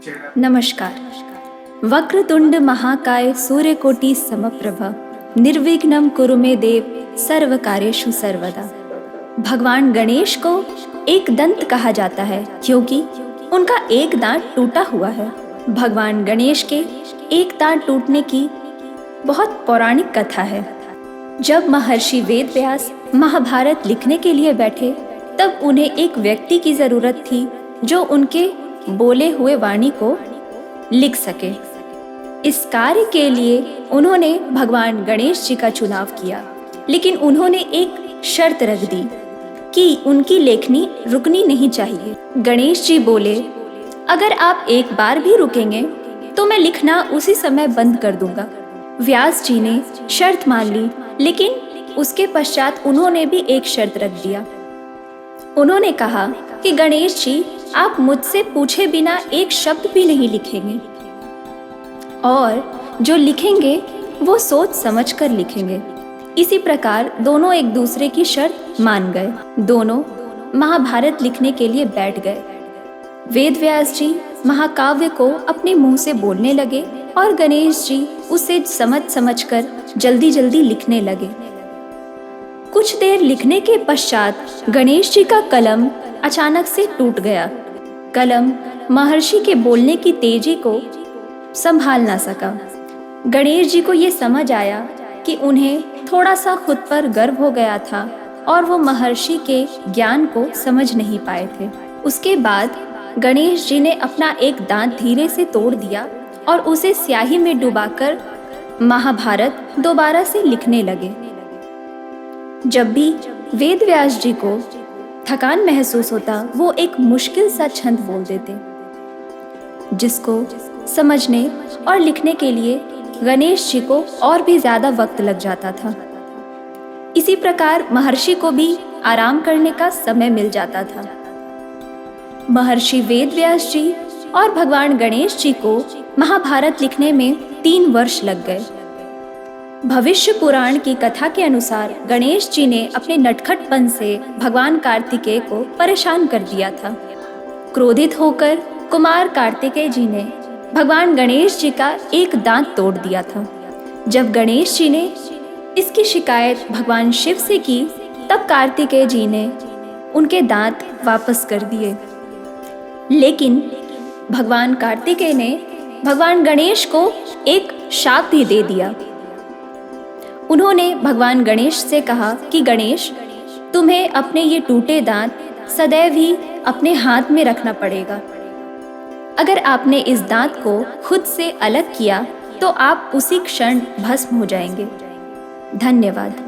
नमस्कार। वक्रतुंड महाकाय सूर्यकोटि समप्रभ निर्विघ्नं कुरु मे देव सर्व कार्येषु सर्वदा। भगवान गणेश को एक दंत कहा जाता है क्योंकि उनका एक दांत टूटा हुआ है। भगवान गणेश के एक दांत टूटने की बहुत पौराणिक कथा है। जब महर्षि वेदव्यास महाभारत लिखने के लिए बैठे तब उन्हें एक व्यक्ति की जरूरत थी जो उनके बोले हुए वाणी को लिख सके। इस कार्य के लिए उन्होंने भगवान गणेश जी का चुनाव किया, लेकिन उन्होंने एक शर्त रख दी कि उनकी लेखनी रुकनी नहीं चाहिए। गणेश जी बोले, अगर आप एक बार भी रुकेंगे तो मैं लिखना उसी समय बंद कर दूंगा। व्यास जी ने शर्त मान ली, लेकिन उसके पश्चात उन्होंने भी एक शर्त रख दिया। उन्होंने कहा कि गणेश जी, आप मुझसे पूछे बिना एक शब्द भी नहीं लिखेंगे और जो लिखेंगे वो सोच समझ कर लिखेंगे। इसी प्रकार दोनों एक दूसरे की शर्त मान गए। दोनों महाभारत लिखने के लिए बैठ गए। वेदव्यास जी महाकाव्य को अपने मुंह से बोलने लगे और गणेश जी उसे समझ समझकर जल्दी जल्दी लिखने लगे। कुछ देर लिखने के पश्चात गणेश जी का कलम अचानक से टूट गया। कलम महर्षि के बोलने की तेजी को संभाल ना सका। गणेश जी को ये समझ आया कि उन्हें थोड़ा सा खुद पर गर्व हो गया था और वो महर्षि के ज्ञान को समझ नहीं पाए थे। उसके बाद गणेश जी ने अपना एक दांत धीरे से तोड़ दिया और उसे स्याही में डुबाकर महाभारत दोबारा से लिखने लगे। जब भी वेदव्यास जी को थकान महसूस होता, वो एक मुश्किल सा छंद बोल देते, जिसको समझने और लिखने के लिए गणेश जी को और भी ज्यादा वक्त लग जाता था। इसी प्रकार महर्षि को भी आराम करने का समय मिल जाता था। महर्षि वेदव्यास जी और भगवान गणेश जी को महाभारत लिखने में 3 वर्ष लग गए। भविष्य पुराण की कथा के अनुसार गणेश जी ने अपने नटखटपन से भगवान कार्तिकेय को परेशान कर दिया था। क्रोधित होकर कुमार कार्तिकेय जी ने भगवान गणेश जी का एक दांत तोड़ दिया था। जब गणेश जी ने इसकी शिकायत भगवान शिव से की, तब कार्तिकेय जी ने उनके दांत वापस कर दिए। लेकिन भगवान कार्तिकेय ने भगवान गणेश को एक शाप भी दे दिया। उन्होंने भगवान गणेश से कहा कि गणेश, तुम्हें अपने ये टूटे दांत सदैव ही अपने हाथ में रखना पड़ेगा। अगर आपने इस दांत को खुद से अलग किया तो आप उसी क्षण भस्म हो जाएंगे। धन्यवाद।